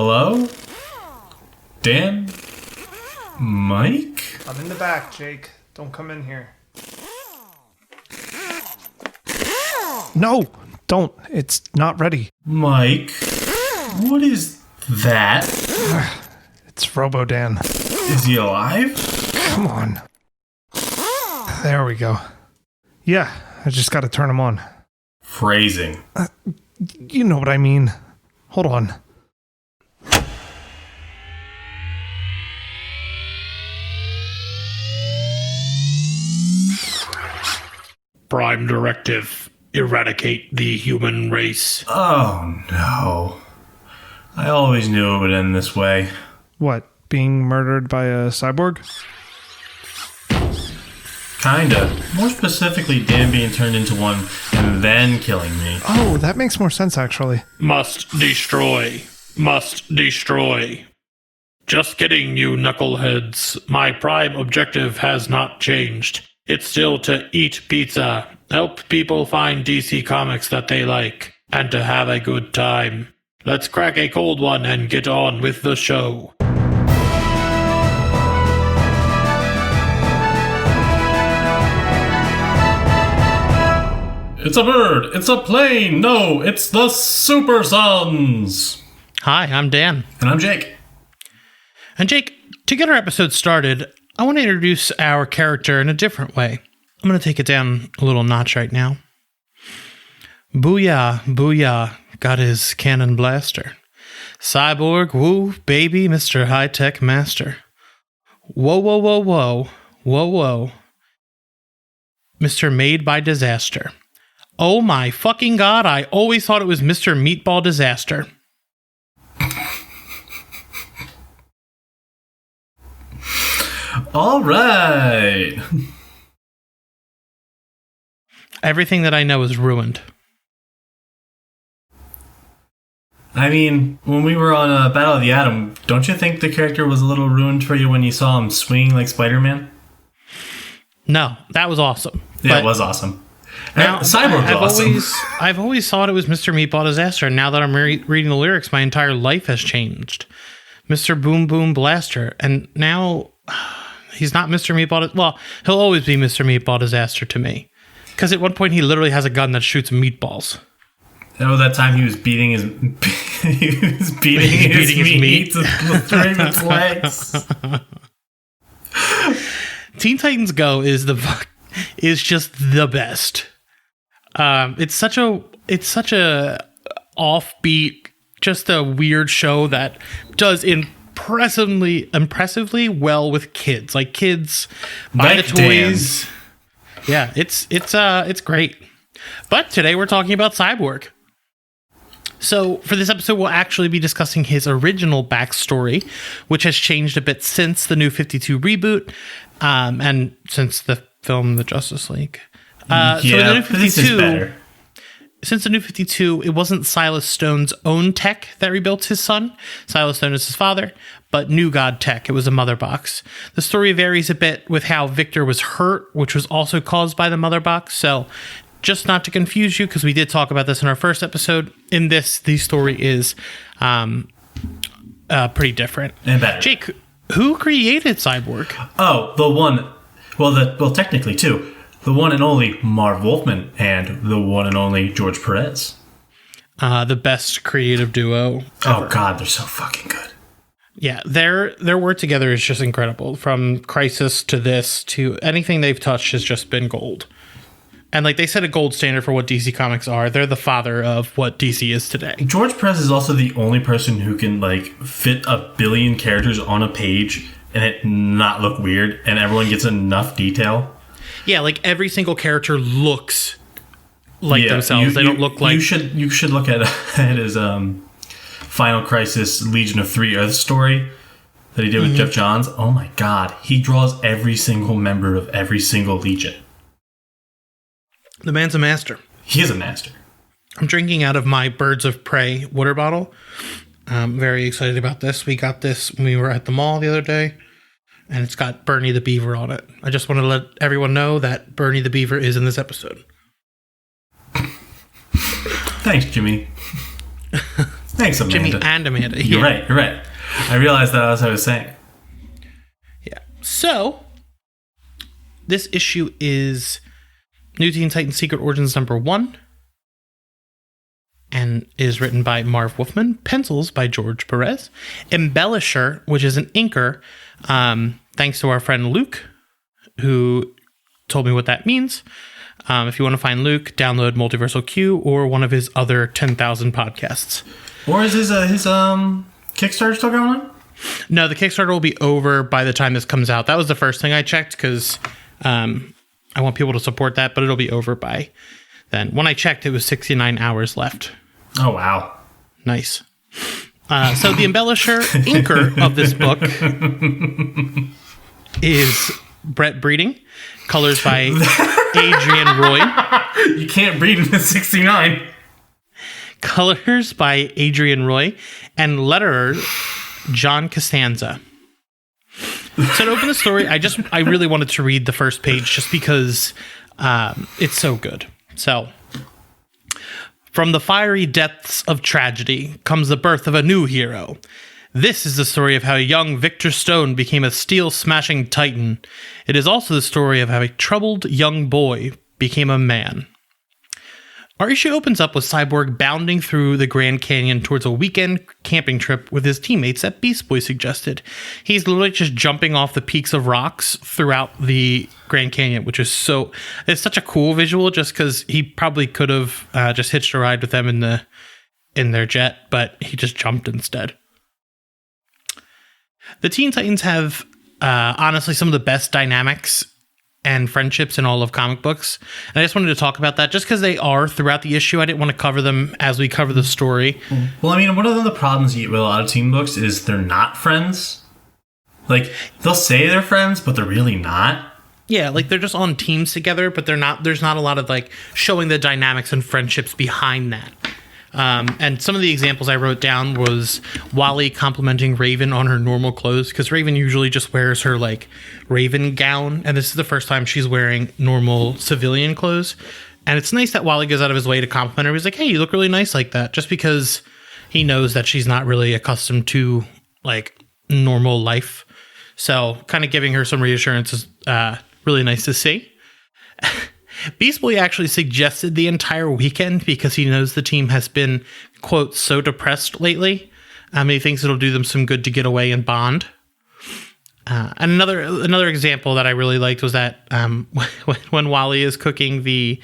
Hello? Dan? Mike? I'm in the back, Jake. Don't come in here. No, don't. It's not ready. Mike? What is that? It's Robo-Dan. Is he alive? Come on. There we go. Yeah, I just gotta turn him on. Phrasing. You know what I mean. Hold on. Prime directive. Eradicate the human race. Oh no. I always knew it would end this way. What, being murdered by a cyborg? Kinda. More specifically, Dan being turned into one and then killing me. Oh, that makes more sense, actually. Must destroy. Must destroy. Just kidding, you knuckleheads. My prime objective has not changed. It's still to eat pizza, help people find DC comics that they like, and to have a good time. Let's crack a cold one and get on with the show. It's a bird! It's a plane! No, it's the Super Sons! Hi, I'm Dan. And I'm Jake. And Jake, to get our episode started, I want to introduce our character in a different way. I'm going to take it down a little notch right now. BOOYAH, BOOYAH, got his cannon blaster. Cyborg, woo, baby, Mr. High-Tech Master. Whoa, whoa, whoa, whoa, whoa, whoa. Mr. Made by Disaster. Oh my fucking god, I always thought it was Mr. Meatball Disaster. All right. Everything that I know is ruined. I mean, when we were on Battle of the Atom, don't you think the character was a little ruined for you when you saw him swing like Spider-Man? No, that was awesome. Yeah, But it was awesome. now, Cyborg's awesome. I've always thought it was Mr. Meatball Disaster, and now that I'm reading the lyrics, my entire life has changed. Mr. Boom Boom Blaster, and now he's not Mr. Meatball. Well, he'll always be Mr. Meatball Disaster to me, because at one point he literally has a gun that shoots meatballs. Oh, that time he was beating his his meat through his legs. Teen Titans Go is just the best. It's such a offbeat, just a weird show that does impressively well with kids. Like kids buy the toys. Yeah, it's great. But today we're talking about Cyborg. So for this episode, we'll actually be discussing his original backstory, which has changed a bit since the New 52 reboot, and since the film The Justice League. So in the New 52, since the New 52, it wasn't Silas Stone's own tech that rebuilt his son. Silas Stone is his father, but New God tech. It was a mother box. The story varies a bit with how Victor was hurt, which was also caused by the mother box. So just not to confuse you, because we did talk about this in our first episode, in this, the story is pretty different. And better. Jake, who created Cyborg? Oh, the one. Well, technically two. The one and only Marv Wolfman and the one and only George Perez. The best creative duo ever. Oh God, they're so fucking good. Yeah, their work together is just incredible. From Crisis to this to anything they've touched has just been gold. And like they set a gold standard for what DC Comics are. They're the father of what DC is today. George Perez is also the only person who can like fit 1 billion characters on a page and it not look weird, and everyone gets enough detail. Yeah, like every single character looks like themselves. They don't look like... You should look at his Final Crisis Legion of 3 Earth story that he did with Jeff Johns. Oh my God. He draws every single member of every single Legion. The man's a master. He is a master. I'm drinking out of my Birds of Prey water bottle. I'm very excited about this. We got this when we were at the mall the other day, and it's got Bernie the Beaver on it. I just want to let everyone know that Bernie the Beaver is in this episode. Thanks, Jimmy. Thanks, Amanda. Jimmy and Amanda. You're right. You're right. I realized that as I was saying. Yeah. So, this issue is New Teen Titans Secret Origins #1 and is written by Marv Wolfman, pencils by George Perez, embellisher, which is an inker, thanks to our friend Luke, who told me what that means. If you want to find Luke, download Multiversal Q or one of his other 10,000 podcasts. Or is his Kickstarter still going on? No, the Kickstarter will be over by the time this comes out. That was the first thing I checked because I want people to support that, but it'll be over by then. When I checked, it was 69 hours left. Oh, wow. Nice. So the embellisher, inker of this book is Brett Breeding. Colors by Adrian Roy. You can't breed in the 69. Colors by Adrian Roy. And letterer, John Costanza. So to open the story, I really wanted to read the first page just because it's so good. So, from the fiery depths of tragedy comes the birth of a new hero. This is the story of how young Victor Stone became a steel-smashing titan. It is also the story of how a troubled young boy became a man. Our issue opens up with Cyborg bounding through the Grand Canyon towards a weekend camping trip with his teammates that Beast Boy suggested. He's literally just jumping off the peaks of rocks throughout the Grand Canyon, which is it's such a cool visual just because he probably could have just hitched a ride with them in their jet, but he just jumped instead. The Teen Titans have honestly some of the best dynamics and friendships in all of comic books. And I just wanted to talk about that just because they are throughout the issue. I didn't want to cover them as we cover the story. Well, I mean, one of the problems you get with a lot of teen books is they're not friends. Like, they'll say they're friends, but they're really not. Yeah, like they're just on teams together, but there's not a lot of like showing the dynamics and friendships behind that. And some of the examples I wrote down was Wally complimenting Raven on her normal clothes, because Raven usually just wears her like Raven gown, and this is the first time she's wearing normal civilian clothes. And it's nice that Wally goes out of his way to compliment her. He's like, hey, you look really nice like that, just because he knows that she's not really accustomed to like normal life. So kind of giving her some reassurance is really nice to see. Beast Boy actually suggested the entire weekend because he knows the team has been, quote, so depressed lately. He thinks it'll do them some good to get away and bond. And another example that I really liked was that when Wally is cooking the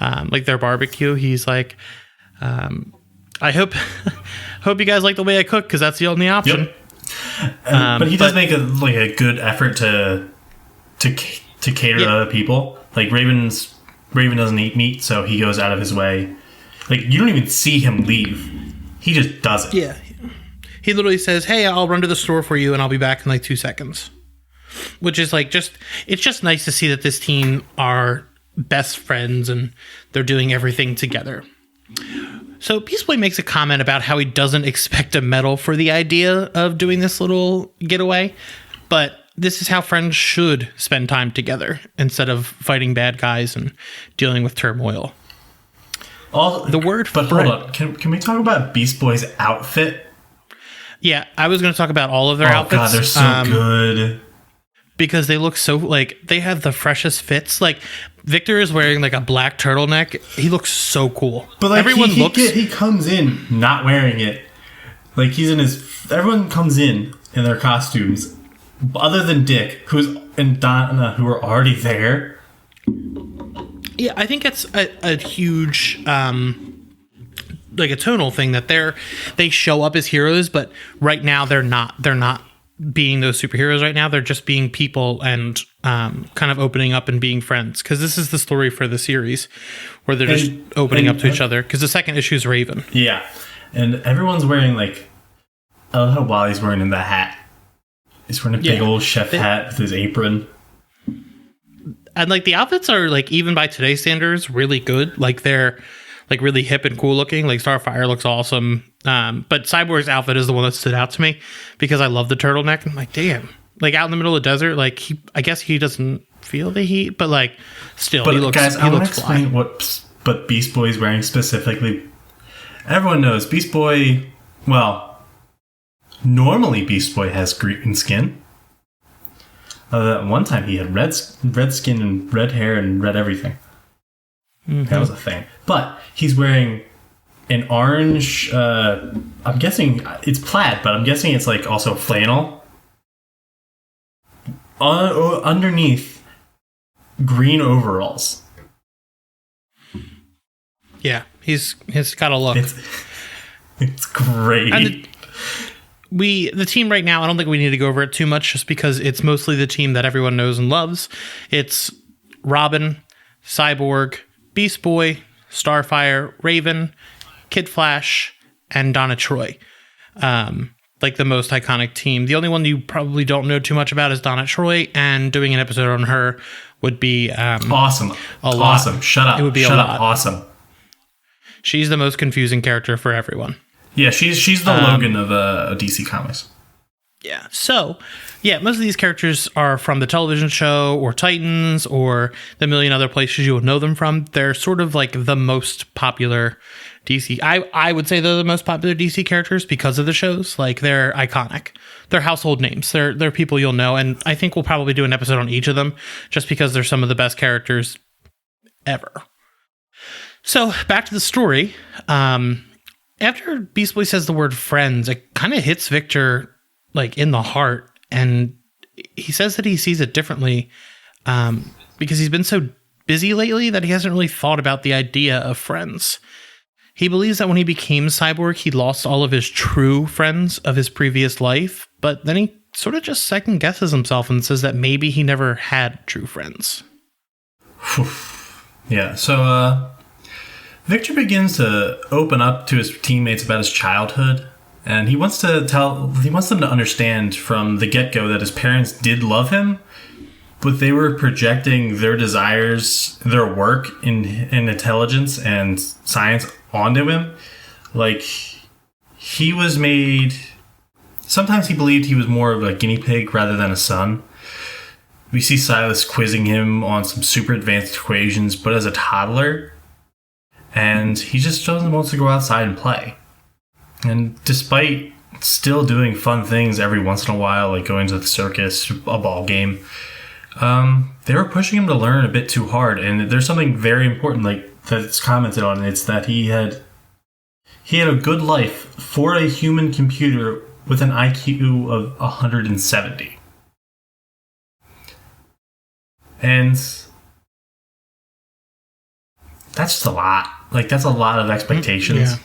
like their barbecue, he's like, I hope you guys like the way I cook because that's the only option. Yep. But he does make a good effort to cater to other people. Like Raven doesn't eat meat, so he goes out of his way. Like, you don't even see him leave. He just does it. Yeah. He literally says, hey, I'll run to the store for you and I'll be back in like 2 seconds. Which is like it's just nice to see that this team are best friends and they're doing everything together. So Beast Boy makes a comment about how he doesn't expect a medal for the idea of doing this little getaway, but this is how friends should spend time together instead of fighting bad guys and dealing with turmoil. Hold on. Can we talk about Beast Boy's outfit? Yeah, I was going to talk about all of their outfits. Oh, God, they're so good. Because they look so, like, they have the freshest fits. Like, Victor is wearing, like, a black turtleneck. He looks so cool. But, like, he comes in not wearing it. Like, everyone comes in their costumes. Other than Dick, and Donna, who are already there. Yeah, I think it's a huge, like a tonal thing that they show up as heroes, but right now they're not being those superheroes right now. They're just being people and kind of opening up and being friends. Because this is the story for the series, where they're just opening up to each other. Because the second issue is Raven. Yeah, and everyone's wearing like, I love how Wally's wearing the hat. He's wearing a big old chef hat with his apron. And like the outfits are like, even by today's standards, really good. Like they're like really hip and cool looking. Like Starfire looks awesome. But Cyborg's outfit is the one that stood out to me because I love the turtleneck. I'm like, damn. Like out in the middle of the desert, like I guess he doesn't feel the heat, but like still, he looks. Guys, I want to explain what Beast Boy is wearing specifically. Everyone knows Beast Boy Well, normally Beast Boy has green skin. That one time he had red skin and red hair and red everything. Mm-hmm. That was a thing. But he's wearing an orange, I'm guessing it's plaid, but I'm guessing it's like also flannel. Underneath green overalls. Yeah, he's got a look. It's great. And the team right now, I don't think we need to go over it too much just because it's mostly the team that everyone knows and loves. It's Robin, Cyborg, Beast Boy, Starfire, Raven, Kid Flash, and Donna Troy. Like the most iconic team. The only one you probably don't know too much about is Donna Troy, and doing an episode on her would be awesome. A lot. Awesome. Shut up. It would be Shut a up. lot. Awesome. She's the most confusing character for everyone. Yeah, she's the Logan of DC Comics. Yeah. So, yeah, most of these characters are from the television show or Titans or the million other places you would know them from. They're sort of like the most popular DC. I would say they're the most popular DC characters because of the shows. Like, they're iconic. They're household names. They're people you'll know. And I think we'll probably do an episode on each of them just because they're some of the best characters ever. So, back to the story. After Beast Boy says the word friends, it kind of hits Victor like in the heart, and he says that he sees it differently because he's been so busy lately that he hasn't really thought about the idea of friends. He believes that when he became Cyborg, he lost all of his true friends of his previous life, but then he sort of just second guesses himself and says that maybe he never had true friends. Yeah, so Victor begins to open up to his teammates about his childhood, and he wants them to understand from the get-go that his parents did love him, but they were projecting their desires, their work in intelligence and science onto him. Like, he was made... Sometimes he believed he was more of a guinea pig rather than a son. We see Silas quizzing him on some super advanced equations, but as a toddler... And he just wants to go outside and play. And despite still doing fun things every once in a while, like going to the circus, a ball game, they were pushing him to learn a bit too hard. And there's something very important, like that's commented on. It's that he had a good life for a human computer with an IQ of 170. And that's just a lot. Like, that's a lot of expectations. Yeah.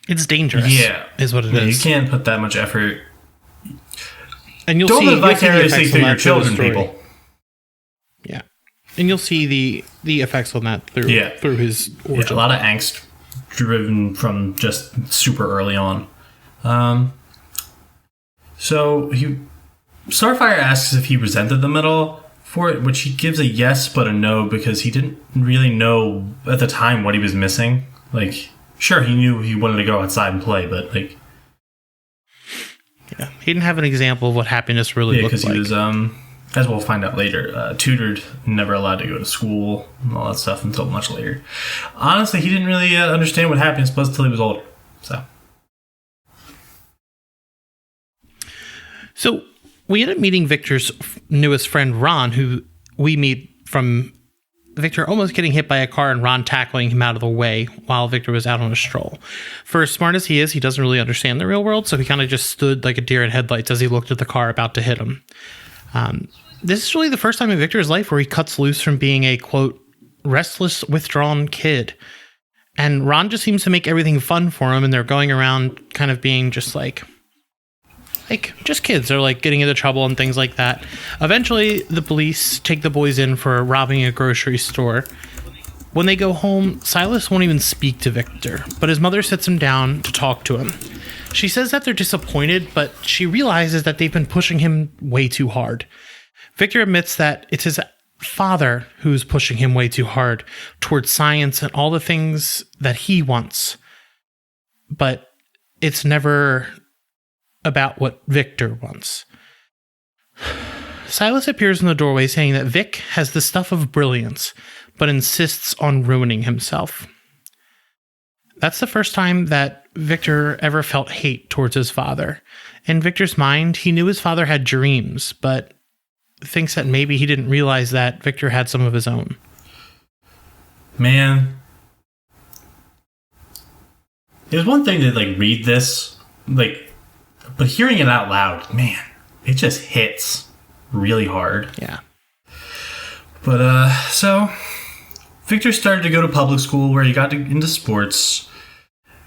It's dangerous. Yeah. Is what it is. You can't put that much effort. And Don't live vicariously through your children, people. Yeah. And you'll see the effects on that through his origin. Yeah, a lot of angst driven from just super early on. So Starfire asks if he resented them at all for it, which he gives a yes but a no because he didn't really know at the time what he was missing. Like, sure, he knew he wanted to go outside and play, but like... Yeah, he didn't have an example of what happiness really looked like. Yeah, because he was, as we'll find out later, tutored, never allowed to go to school, and all that stuff until much later. Honestly, he didn't really understand what happiness was until he was older, So we end up meeting Victor's newest friend, Ron, who we meet from Victor almost getting hit by a car and Ron tackling him out of the way while Victor was out on a stroll. For as smart as he is, he doesn't really understand the real world, so he kind of just stood like a deer in headlights as he looked at the car about to hit him. This is really the first time in Victor's life where he cuts loose from being a, quote, restless, withdrawn kid. And Ron just seems to make everything fun for him, and they're going around kind of being just like just kids. They're like getting into trouble and things like that. Eventually, the police take the boys in for robbing a grocery store. When they go home, Silas won't even speak to Victor, but his mother sits him down to talk to him. She says that they're disappointed, but she realizes that they've been pushing him way too hard. Victor admits that it's his father who's pushing him way too hard towards science and all the things that he wants. But it's never about what Victor wants. Silas appears in the doorway saying that Vic has the stuff of brilliance, but insists on ruining himself. That's the first time that Victor ever felt hate towards his father. In Victor's mind, he knew his father had dreams, but thinks that maybe he didn't realize that Victor had some of his own. Man. It was one thing to like read this, like, but hearing it out loud, man, it just hits really hard. Yeah. But so Victor started to go to public school where he got into sports,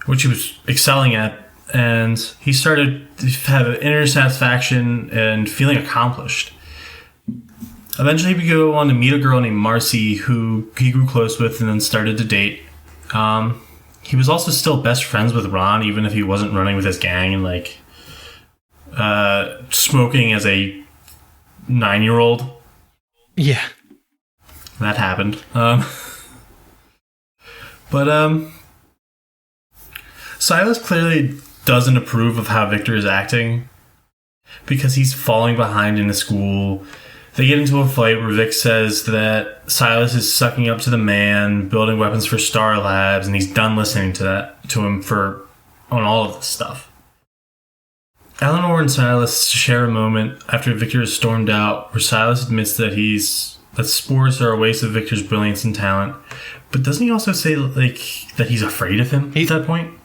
which he was excelling at, and he started to have inner satisfaction and feeling accomplished. Eventually, he would go on to meet a girl named Marcy, who he grew close with and then started to date. He was also still best friends with Ron, even if he wasn't running with his gang and like smoking as a 9-year-old. Yeah, that happened. Silas clearly doesn't approve of how Victor is acting because he's falling behind in the school. They get into a fight where Vic says that Silas is sucking up to the man, building weapons for Star Labs, and he's done listening to him on all of this stuff. Eleanor and Silas share a moment after Victor is stormed out where Silas admits that spores are a waste of Victor's brilliance and talent. But doesn't he also say like that he's afraid of him at that point?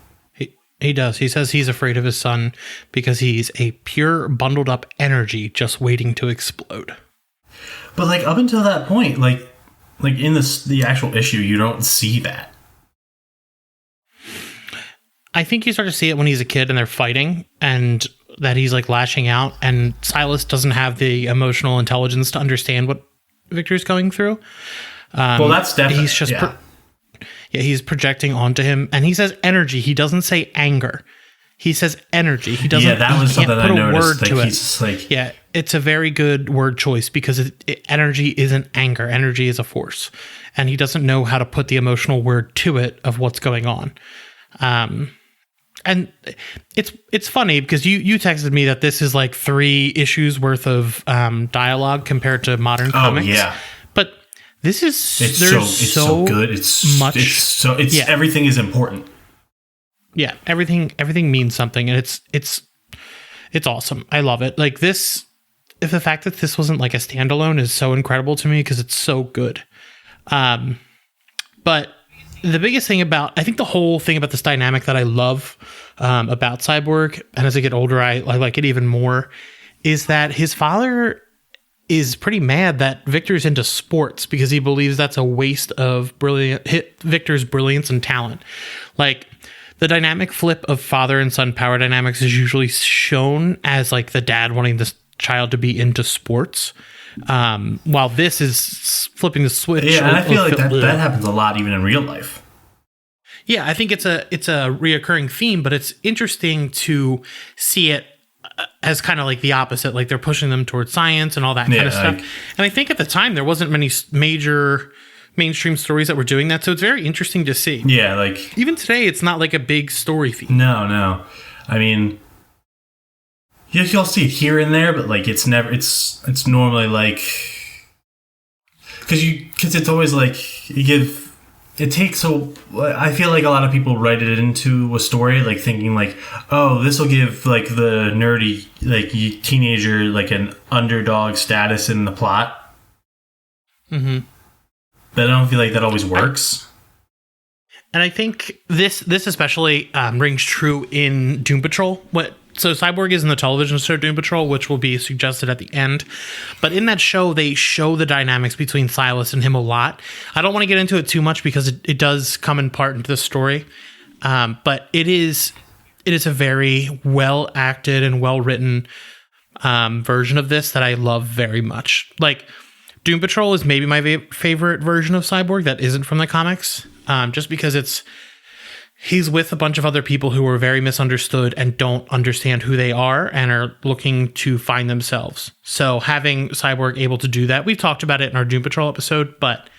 He does. He says he's afraid of his son because he's a pure bundled up energy just waiting to explode. But like up until that point, like in the actual issue, you don't see that. I think you start to see it when he's a kid and they're fighting and that he's like lashing out, and Silas doesn't have the emotional intelligence to understand what Victor's going through. Well, that's definitely... He's just... he's projecting onto him, and he says energy. He doesn't say anger. He says energy. He doesn't... Yeah, that was something I noticed. Like, he's just like... Yeah, it's a very good word choice because energy isn't anger. Energy is a force. And he doesn't know how to put the emotional word to it of what's going on. And it's funny because you texted me that this is like 3 issues worth of dialogue compared to modern comics. Oh, yeah. But this is it's so good. Everything is important. Yeah, everything means something, and it's awesome. I love it. Like this, if the fact that this wasn't like a standalone is so incredible to me because it's so good. But the biggest thing I think the whole thing about this dynamic that I love about Cyborg, and as I get older, I like it even more, is that his father is pretty mad that Victor's into sports because he believes that's a waste of Victor's brilliance and talent. Like, the dynamic flip of father and son power dynamics is usually shown as like the dad wanting this child to be into sports, while this is flipping the switch. Yeah, and I feel like that happens a lot even in real life. Yeah, I think it's a reoccurring theme, but it's interesting to see it as kind of like the opposite. Like they're pushing them towards science and all that kind of stuff. And I think at the time there wasn't many major mainstream stories that were doing that, so it's very interesting to see. Yeah, like even today, it's not like a big story theme. No. I mean, you'll see it here and there, but like it's normally like because it's always like I feel like a lot of people write it into a story like thinking like, oh, this will give like the nerdy like teenager like an underdog status in the plot. Mm-hmm. But I don't feel like that always works. And I think this especially rings true in Doom Patrol. So Cyborg is in the television show Doom Patrol, which will be suggested at the end. But in that show, they show the dynamics between Silas and him a lot. I don't want to get into it too much because it does come in part into the story. But it is a very well acted and well written version of this that I love very much. Like, Doom Patrol is maybe my favorite version of Cyborg that isn't from the comics, just because he's with a bunch of other people who are very misunderstood and don't understand who they are and are looking to find themselves. So having Cyborg able to do that, we've talked about it in our Doom Patrol episode, but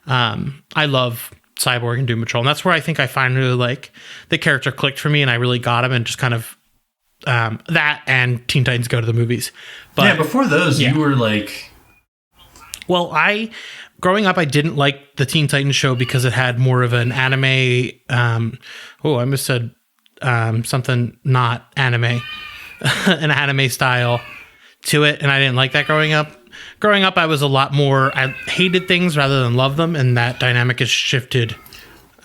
I love Cyborg and Doom Patrol, and that's where I think I finally like the character clicked for me, and I really got him, and just kind of that and Teen Titans Go to the Movies. But yeah, before those, you were like... Well, growing up, I didn't like the Teen Titans show because it had more of an anime. I almost said something not anime, an anime style to it, and I didn't like that growing up. Growing up, I was a lot more. I hated things rather than loved them, and that dynamic has shifted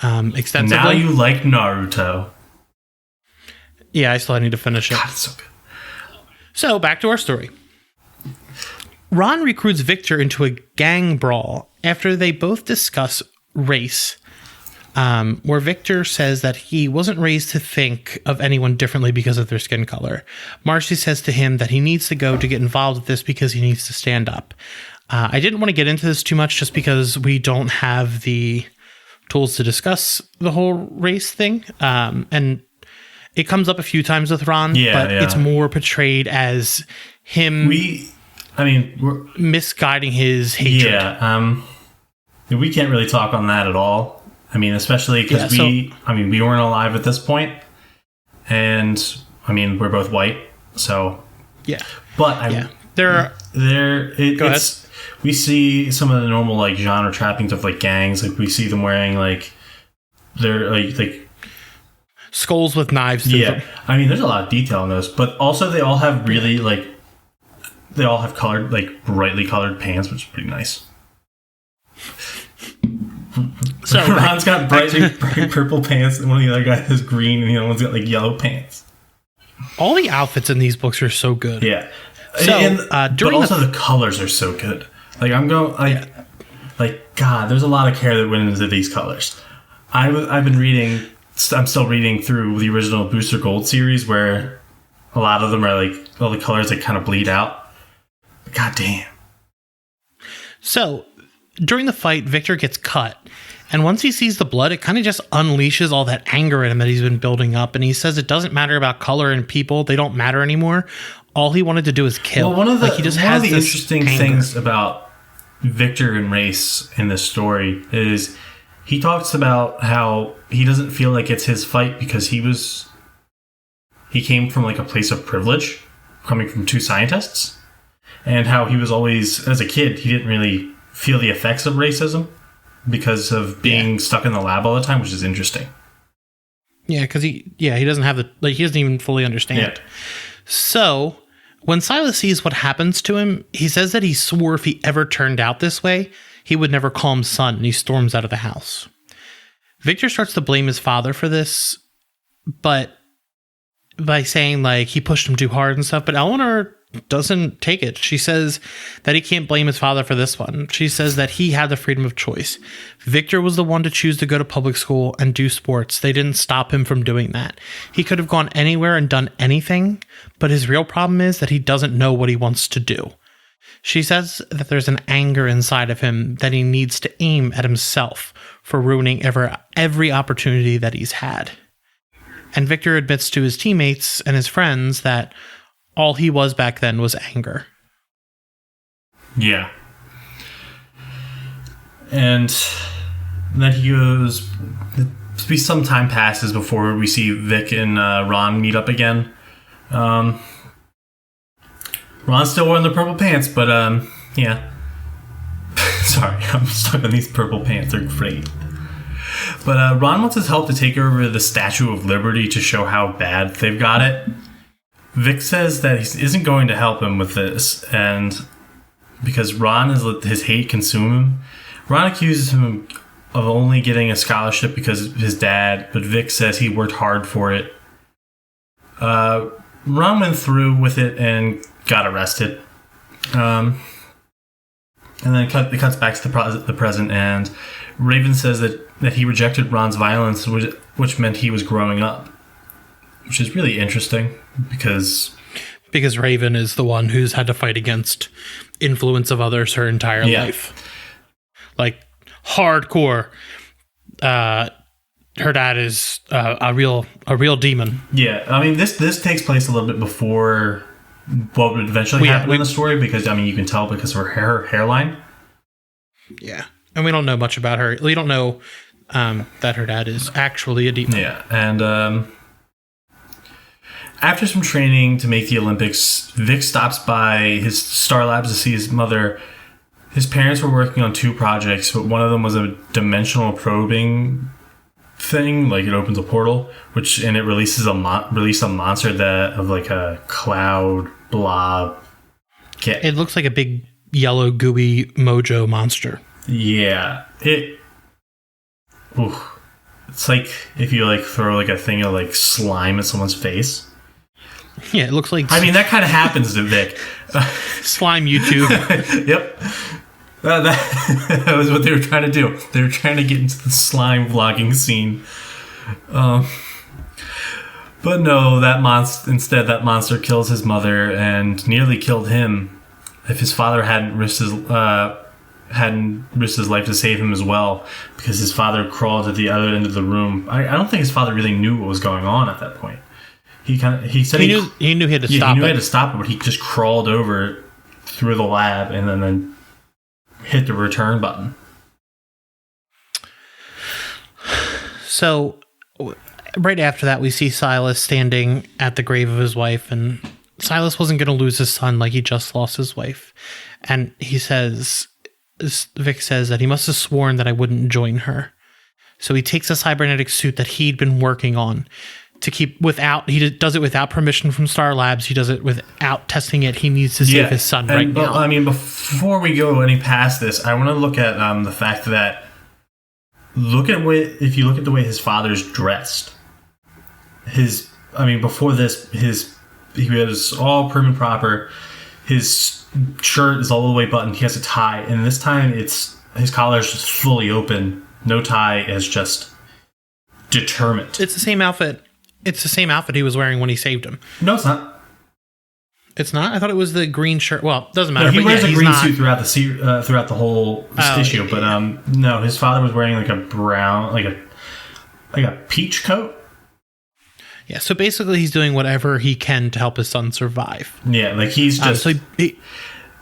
extensively. Now you like Naruto. Yeah, I still need to finish it. God, it's so good. So back to our story. Ron recruits Victor into a gang brawl after they both discuss race, where Victor says that he wasn't raised to think of anyone differently because of their skin color. Marcy says to him that he needs to go to get involved with this because he needs to stand up. I didn't want to get into this too much just because we don't have the tools to discuss the whole race thing. And it comes up a few times with Ron, but it's more portrayed as him... we're misguiding his hatred. Yeah, we can't really talk on that at all. I mean, especially because we weren't alive at this point, and I mean, we're both white, so yeah. But Go ahead. We see some of the normal like genre trappings of like gangs. Like we see them wearing like they're like skulls with knives. Through them. I mean, there's a lot of detail in those, but also they all have really like. They all have colored, like brightly colored pants, which is pretty nice. So Ron's got bright purple pants, and one of the other guys has green, and the other one's got like yellow pants. All the outfits in these books are so good. Yeah. So but also the colors are so good. Like I'm going like God, there's a lot of care that went into these colors. I've been reading. I'm still reading through the original Booster Gold series, where a lot of them are like all the colors that kind of bleed out. God damn. So, during the fight, Victor gets cut. And once he sees the blood, it kind of just unleashes all that anger in him that he's been building up. And he says it doesn't matter about color and people. They don't matter anymore. All he wanted to do is kill. Well, one of the interesting things about Victor and race in this story is he talks about how he doesn't feel like it's his fight because he came from like a place of privilege, coming from two scientists. And how he was always, as a kid, he didn't really feel the effects of racism because of being stuck in the lab all the time, which is interesting. Yeah, because he doesn't have he doesn't even fully understand. Yeah. So when Silas sees what happens to him, he says that he swore if he ever turned out this way, he would never call him son, and he storms out of the house. Victor starts to blame his father for this, but by saying like he pushed him too hard and stuff, but Eleanor doesn't take it. She says that he can't blame his father for this one. She says that he had the freedom of choice. Victor was the one to choose to go to public school and do sports. They didn't stop him from doing that. He could have gone anywhere and done anything, but his real problem is that he doesn't know what he wants to do. She says that there's an anger inside of him that he needs to aim at himself for ruining every opportunity that he's had. And Victor admits to his teammates and his friends that all he was back then was anger. Yeah. And then he goes... Some time passes before we see Vic and Ron meet up again. Ron's still wearing the purple pants, but yeah. Sorry, I'm stuck on these purple pants. They're great. But Ron wants his help to take over the Statue of Liberty to show how bad they've got it. Vic says that he isn't going to help him with this, and because Ron has let his hate consume him. Ron accuses him of only getting a scholarship because of his dad, but Vic says he worked hard for it. Ron went through with it and got arrested. And then it cuts back to the present, and Raven says that he rejected Ron's violence, which meant he was growing up. Which is really interesting, because Raven is the one who's had to fight against influence of others her entire life. Like, hardcore. Her dad is a real demon. Yeah, I mean, this takes place a little bit before what would eventually happen in the story, because, I mean, you can tell because of her hairline. Yeah, and we don't know much about her. We don't know that her dad is actually a demon. Yeah, and after some training to make the Olympics, Vic stops by his Star Labs to see his mother, his parents were working on 2 projects, but one of them was a dimensional probing thing, like it opens a portal, and it releases a monster of like a cloud blob. It looks like a big yellow gooey mojo monster. Yeah, it's like if you like throw like a thing of like slime at someone's face. Yeah, it looks like. I mean, that kind of happens to Vic. Slime YouTube. Yep. That was what they were trying to do. They were trying to get into the slime vlogging scene. But no, that monster kills his mother and nearly killed him if his father hadn't risked his life to save him as well, because his father crawled to the other end of the room. I don't think his father really knew what was going on at that point. He said he knew he had to stop it. He knew he had to stop it, but he just crawled over through the lab and then hit the return button. So, right after that, we see Silas standing at the grave of his wife, and Silas wasn't going to lose his son like he just lost his wife. And Vic says that he must have sworn that I wouldn't join her. So he takes a cybernetic suit that he'd been working on to keep he does it without permission from Star Labs. He does it without testing it. He needs to save his son right now. I mean, before we go any past this, I want to look at the fact that if you look at the way his father's dressed, before this, he was all prim and proper. His shirt is all the way buttoned. He has a tie, and this time his collar is just fully open, no tie, is just determined. It's the same outfit. It's the same outfit he was wearing when he saved him. No, it's not. It's not? I thought it was the green shirt. Well, it doesn't matter. No, he wears a green suit throughout the whole issue. But no, his father was wearing like a brown, like a peach coat. Yeah, so basically he's doing whatever he can to help his son survive. Yeah, like he's just...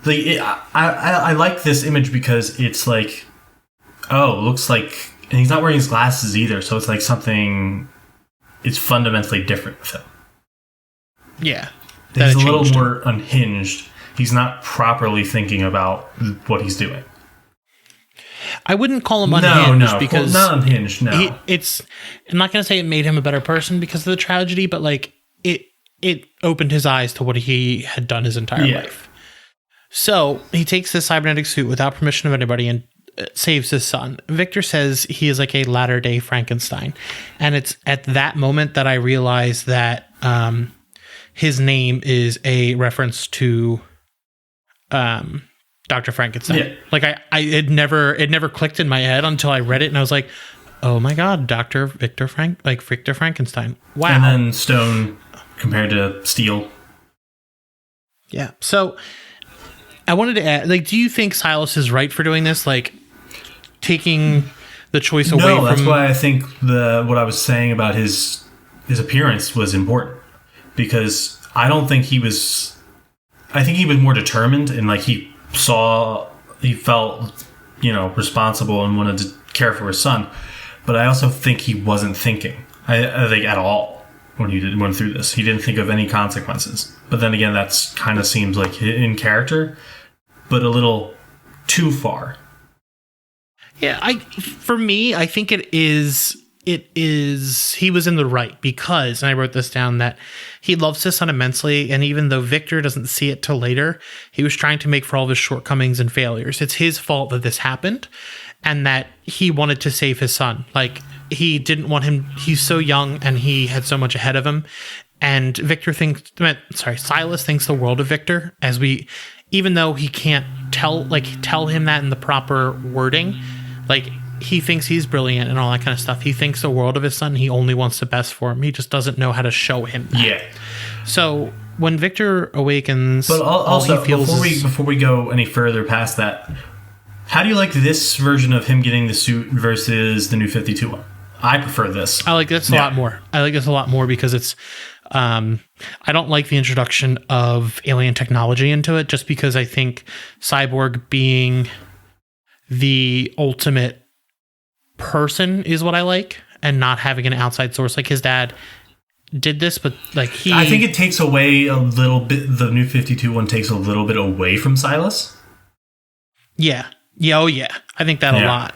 I like this image because it's like, looks like... And he's not wearing his glasses either, so it's like something... It's fundamentally different with him. Yeah. He's a little more unhinged. He's not properly thinking about what he's doing. I wouldn't call him unhinged because... Not unhinged, no. I'm not going to say it made him a better person because of the tragedy, but like it opened his eyes to what he had done his entire life. So he takes this cybernetic suit without permission of anybody and saves his son. Victor says he is like a latter-day Frankenstein. And it's at that moment that I realized that his name is a reference to Dr. Frankenstein. Yeah. Like it never clicked in my head until I read it, and I was like, oh my god, Victor Frankenstein. Wow. And then stone compared to steel. Yeah. So I wanted to add, like, do you think Silas is right for doing this? Like, taking the choice away from... No, that's why I think what I was saying about his appearance was important. Because I don't think he was... I think he was more determined and, like, he felt, responsible and wanted to care for his son. But I also think he wasn't thinking, I think, at all when he went through this. He didn't think of any consequences. But then again, that's kind of seems like in character, but a little too far. Yeah, for me, I think it is he was in the right because, and I wrote this down, that he loves his son immensely, and even though Victor doesn't see it till later, he was trying to make for all of his shortcomings and failures. It's his fault that this happened, and that he wanted to save his son. Like, he didn't want him, he's so young, and he had so much ahead of him, and Silas thinks the world of Victor, even though he can't tell him that in the proper wording, like, he thinks he's brilliant and all that kind of stuff. He thinks the world of his son. He only wants the best for him. He just doesn't know how to show him that. Yeah. So when Victor awakens, but also, all he feels before we go any further past that, how do you like this version of him getting the suit versus the New 52 one? I prefer this. I like this a lot more. I like this a lot more because it's... I don't like the introduction of alien technology into it, just because I think Cyborg being the ultimate person is what I like, and not having an outside source. Like, his dad did this, but like I think it takes away a little bit. The New 52 one takes a little bit away from Silas. Yeah. Yeah. Oh, yeah. I think that a lot.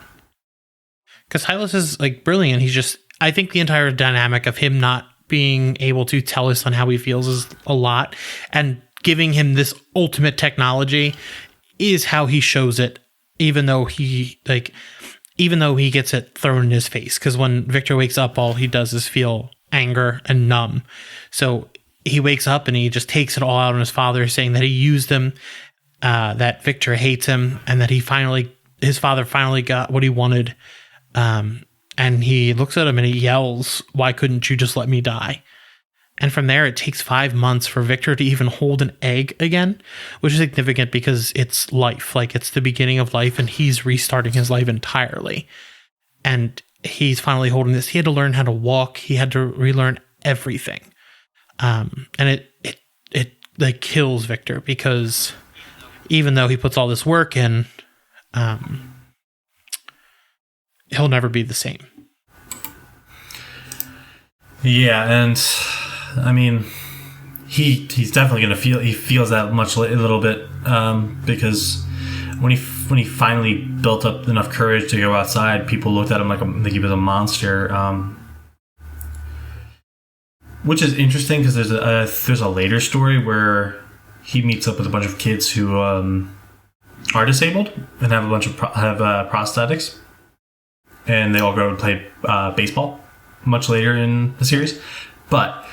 Because Hylas is like brilliant. He's just, I think the entire dynamic of him not being able to tell his son how he feels is a lot. And giving him this ultimate technology is how he shows it, even though he gets it thrown in his face. Because when Victor wakes up, all he does is feel anger and numb. So he wakes up and he just takes it all out on his father, saying that he used him, that Victor hates him, and that his father finally got what he wanted. And he looks at him and he yells, "Why couldn't you just let me die?" And from there, it takes 5 months for Victor to even hold an egg again, which is significant because it's life. Like, it's the beginning of life, and he's restarting his life entirely. And he's finally holding this. He had to learn how to walk. He had to relearn everything. And it like kills Victor, because even though he puts all this work in, he'll never be the same. Yeah, and I mean, he's definitely gonna feels that much a little bit, because when he finally built up enough courage to go outside, people looked at him like he was a monster. Which is interesting, because there's a later story where he meets up with a bunch of kids who are disabled and have a bunch of prosthetics, and they all go and play baseball much later in the series. But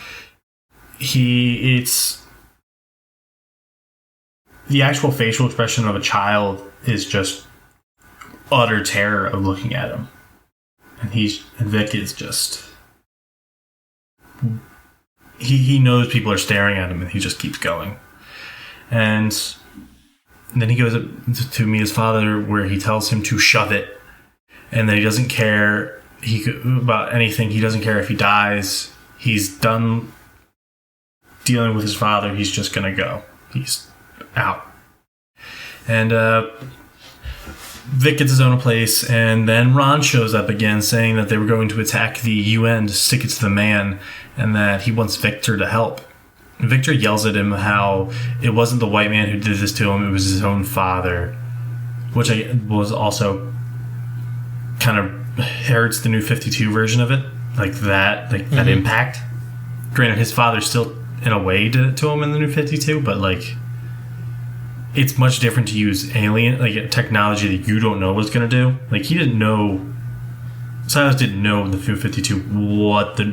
it's the actual facial expression of a child is just utter terror of looking at him, and Vic is just he knows people are staring at him, and he just keeps going. And then he goes to meet his father, where he tells him to shove it, and that he doesn't care about anything. He doesn't care if he dies. He's done dealing with his father. He's just gonna go. He's out. And Vic gets his own place, and then Ron shows up again, saying that they were going to attack the UN to stick it to the man, and that he wants Victor to help. And Victor yells at him how it wasn't the white man who did this to him, it was his own father, which was also kind of hurts the New 52 version of it, that impact. Granted, his father still in a way did it to him in the New 52, but it's much different to use technology that you don't know what's going to do. He didn't know. Silas didn't know in the New 52 what the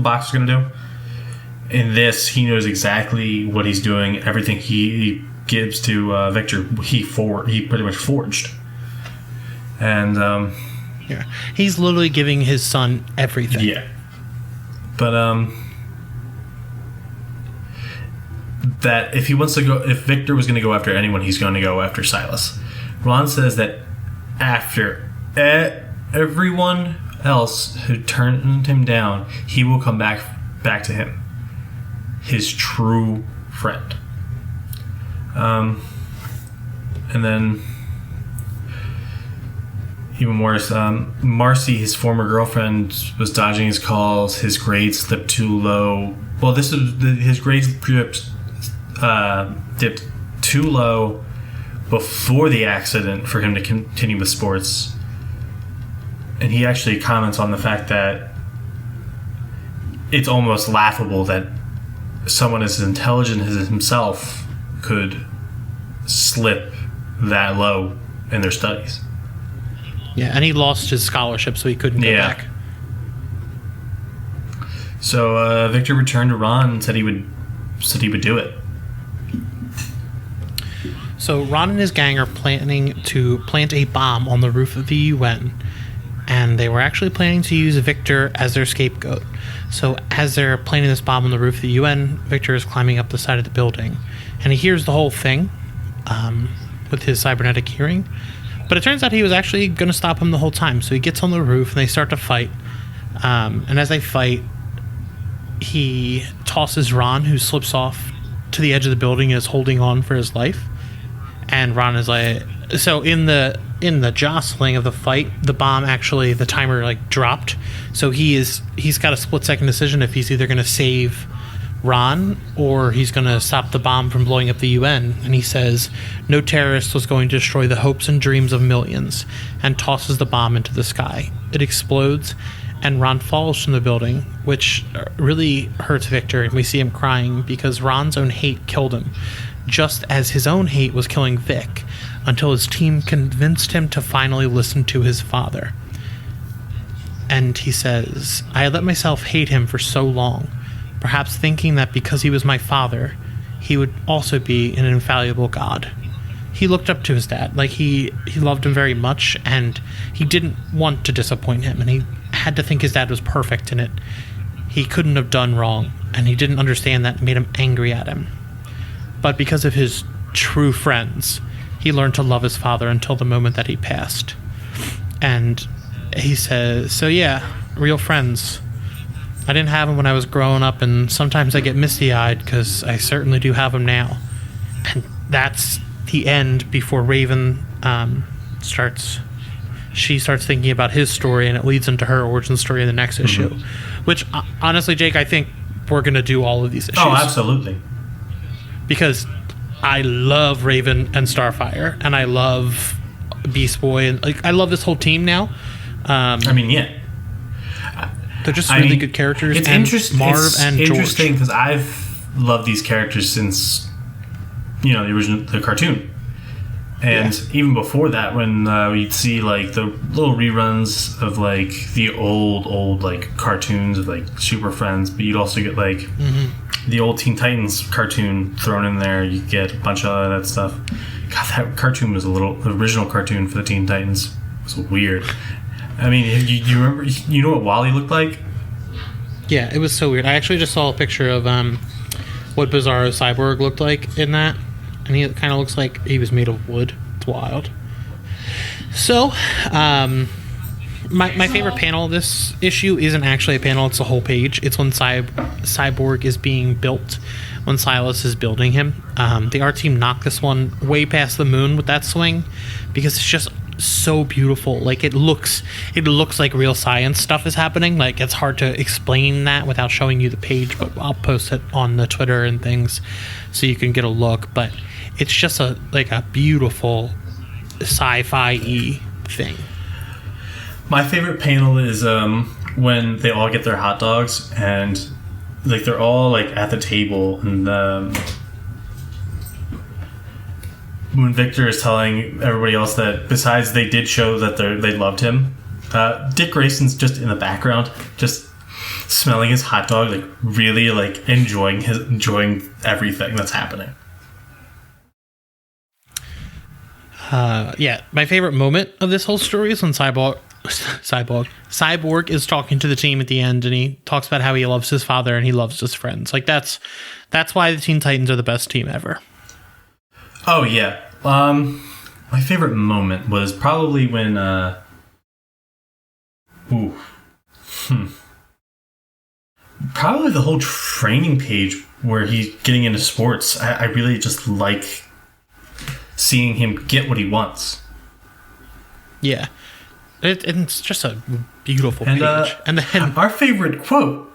box was going to do. In this, he knows exactly what he's doing. Everything he gives to Victor, he pretty much forged. And yeah, he's literally giving his son everything. Yeah, but that if Victor was going to go after anyone, he's going to go after Silas. Ron says that after everyone else who turned him down, he will come back to him, his true friend. And then even worse, Marcy, his former girlfriend, was dodging his calls. His grades slipped too low. Well, his grades dipped too low before the accident for him to continue with sports. And he actually comments on the fact that it's almost laughable that someone as intelligent as himself could slip that low in their studies. Yeah, and he lost his scholarship, so he couldn't go back. So Victor returned to Ron and said he would do it. So Ron and his gang are planning to plant a bomb on the roof of the UN, and they were actually planning to use Victor as their scapegoat. So as they're planting this bomb on the roof of the UN, Victor is climbing up the side of the building, and he hears the whole thing with his cybernetic hearing. But it turns out he was actually going to stop him the whole time. So he gets on the roof, and they start to fight. And as they fight, he tosses Ron, who slips off to the edge of the building and is holding on for his life. And Ron is like... So in the jostling of the fight, the bomb actually, the timer dropped. So he's got a split-second decision if he's either going to save Ron, or he's going to stop the bomb from blowing up the UN. And he says, no terrorist was going to destroy the hopes and dreams of millions, and tosses the bomb into the sky. It explodes, and Ron falls from the building, which really hurts Victor, and we see him crying because Ron's own hate killed him, just as his own hate was killing Vic, until his team convinced him to finally listen to his father. And he says, I had let myself hate him for so long, perhaps thinking that because he was my father, he would also be an infallible god. He looked up to his dad, like he loved him very much, and he didn't want to disappoint him, and he had to think his dad was perfect in it. He couldn't have done wrong, and he didn't understand that. It made him angry at him. But because of his true friends, he learned to love his father until the moment that he passed. And he says, so yeah, real friends. I didn't have them when I was growing up, and sometimes I get misty-eyed because I certainly do have them now. And that's the end before Raven starts thinking about his story, and it leads into her origin story in the next issue. Which, honestly, Jake, I think we're going to do all of these issues. Oh, absolutely. Because I love Raven and Starfire, and I love Beast Boy, and I love this whole team now. Yeah. They're just really good characters. It's and interesting. Marv and George. Interesting because I've loved these characters since the cartoon, and even before that, when we'd see like the little reruns of like the old like cartoons of like Super Friends, but you'd also get like the old Teen Titans cartoon thrown in there. You get a bunch of that stuff. God, that cartoon was the original cartoon for the Teen Titans was weird. I mean, you remember? You know what Wally looked like? Yeah, it was so weird. I actually just saw a picture of what Bizarro Cyborg looked like in that, and he kind of looks like he was made of wood. It's wild. So, my favorite panel of this issue isn't actually a panel; it's a whole page. It's when Cyborg is being built, when Silas is building him. The art team knocked this one way past the moon with that swing because it's just so beautiful. Like it looks like real science stuff is happening. Like it's hard to explain that without showing you the page, but I'll post it on the Twitter and things so you can get a look. But it's just a beautiful sci-fi-y thing. My favorite panel is when they all get their hot dogs and like they're all like at the table, and when Victor is telling everybody else that besides they did show that they loved him, Dick Grayson's just in the background, just smelling his hot dog, like really like enjoying everything that's happening. My favorite moment of this whole story is when Cyborg is talking to the team at the end, and he talks about how he loves his father and he loves his friends. Like that's why the Teen Titans are the best team ever. Oh yeah. My favorite moment was probably when probably the whole training page where he's getting into sports. I really just like seeing him get what he wants. Yeah. It's just a beautiful page. And then our favorite quote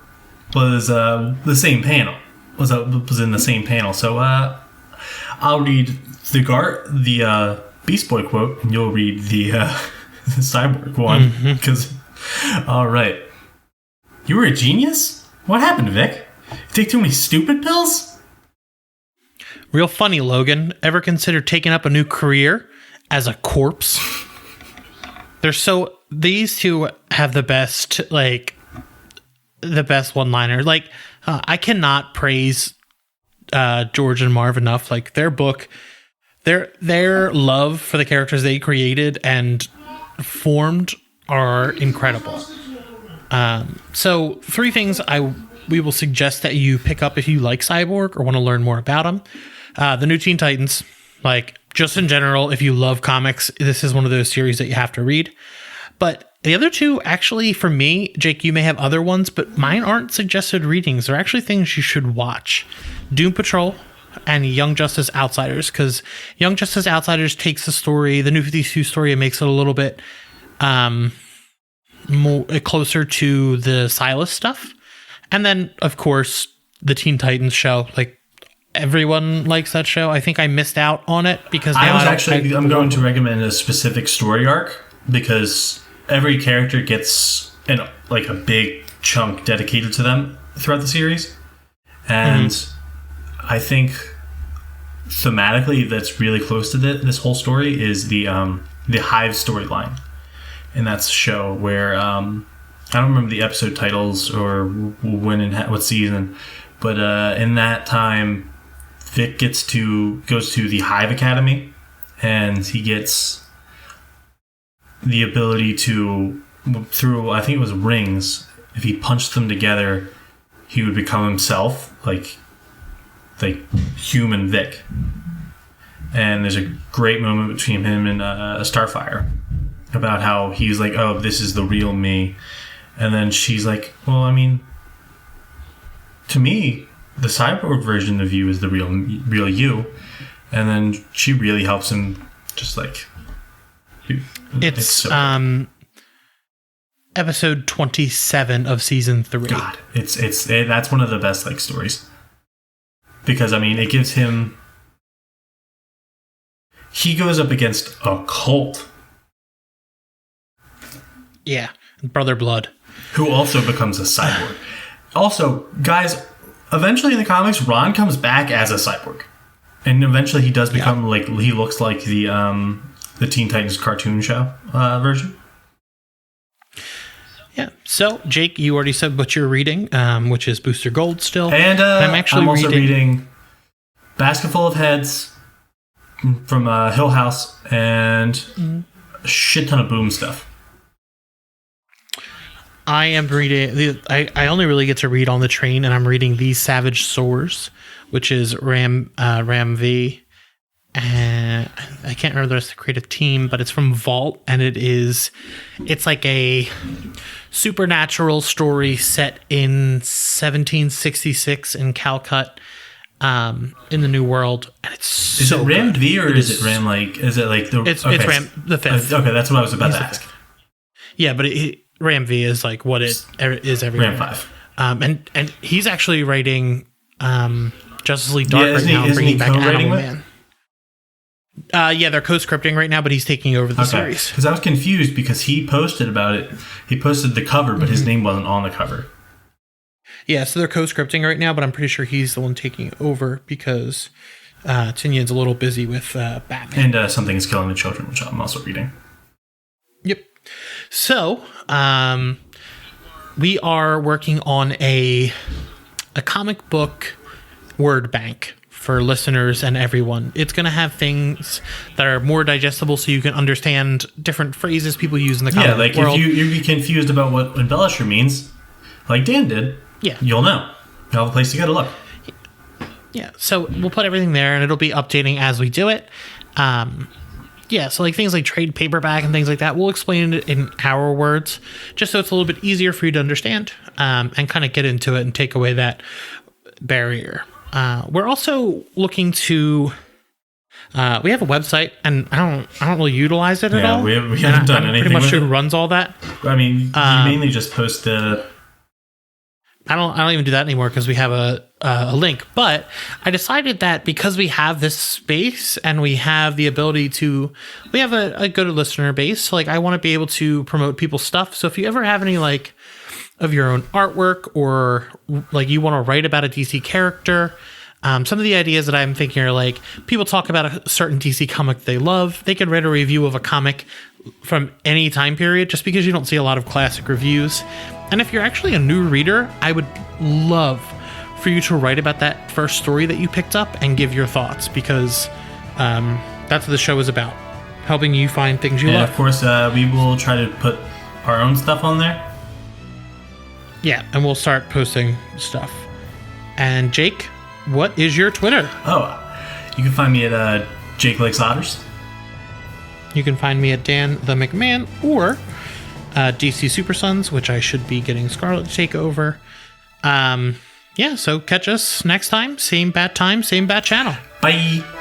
was the same panel. Was in the same panel. So I'll read the Beast Boy quote, and you'll read the Cyborg one. Because, all right, you were a genius. What happened, Vic? You take too many stupid pills? Real funny, Logan. Ever consider taking up a new career as a corpse? These two have the best one-liner. Like, I cannot praise George and Marv enough. Like their book, their love for the characters they created and formed are incredible. So 3 things we will suggest that you pick up if you like Cyborg or want to learn more about him. The new Teen Titans, like just in general, if you love comics, this is one of those series that you have to read. But the other 2, actually, for me, Jake, you may have other ones, but mine aren't suggested readings. They're actually things you should watch. Doom Patrol and Young Justice Outsiders, because Young Justice Outsiders takes the story, the New 52 story, and makes it a little bit more closer to the Silas stuff. And then, of course, the Teen Titans show. Like, everyone likes that show. I think I missed out on it because now I'm going to recommend a specific story arc because every character gets a big chunk dedicated to them throughout the series, and I think thematically that's really close to this whole story is the Hive storyline, and that's a show where I don't remember the episode titles or when and what season, but in that time Vic goes to the Hive Academy, and he gets the ability to, through, I think it was rings, if he punched them together, he would become himself, like human Vic. And there's a great moment between him and Starfire about how he's like, oh, this is the real me. And then she's like, well, I mean, to me, the cyborg version of you is the real you. And then she really helps him, just like... It's so episode 27 of season 3. God, that's one of the best stories. Because, I mean, it gives him... He goes up against a cult. Yeah, Brother Blood. Who also becomes a cyborg. Also, guys... Eventually in the comics, Ron comes back as a cyborg. And eventually he does become he looks like the Teen Titans cartoon show version. Yeah. So, Jake, you already said what you're reading, which is Booster Gold still. And I'm also reading Basket Full of Heads from Hill House and a shit ton of Boom stuff. I am reading. I only really get to read on the train, and I'm reading These Savage Sores, which is Ram V. And I can't remember the rest of the creative team, but it's from Vault, and it's like a supernatural story set in 1766 in Calcutta, in the New World, and it's is it Ram V or is it Ram is it like the? It's Ram the Fifth. Okay, that's what I was about to ask. Yeah, but Ram V is like what it is everywhere. Ram 5. And he's actually writing Justice League Dark right now, bringing back Animal Man. Yeah, they're co-scripting right now, but he's taking over the series. Because I was confused because he posted about it. He posted the cover, but his name wasn't on the cover. Yeah, so they're co-scripting right now, but I'm pretty sure he's the one taking over because Tynion's a little busy with Batman. And Something is Killing the Children, which I'm also reading. Yep. So, we are working on a comic book word bank for listeners and everyone. It's going to have things that are more digestible so you can understand different phrases people use in the comic world. Yeah, like if you'd be confused about what embellisher means, like Dan did, you'll know. You'll have a place to go to look. Yeah, so we'll put everything there, and it'll be updating as we do it. Yeah, so like things like trade paperback and things like that, we'll explain it in our words, just so it's a little bit easier for you to understand, and kind of get into it and take away that barrier. We're also looking to. We have a website, and I don't really utilize it at all. We haven't done anything. Pretty much with who runs all that. I mean, you mainly just post the. I don't even do that anymore because we have a link. But I decided that because we have this space and we have the ability to, we have a good listener base. So like I want to be able to promote people's stuff. So if you ever have any like of your own artwork or like you want to write about a DC character, some of the ideas that I'm thinking are like people talk about a certain DC comic they love. They could write a review of a comic from any time period just because you don't see a lot of classic reviews. And if you're actually a new reader, I would love for you to write about that first story that you picked up and give your thoughts because that's what the show is about, helping you find things you love. And of course, we will try to put our own stuff on there. Yeah, and we'll start posting stuff. And Jake, what is your Twitter? Oh, you can find me at Jake Likes Otters. You can find me at Dan the McMahon or DC Super Sons, which I should be getting Scarlet to take over. Yeah, so catch us next time. Same bat channel. Bye.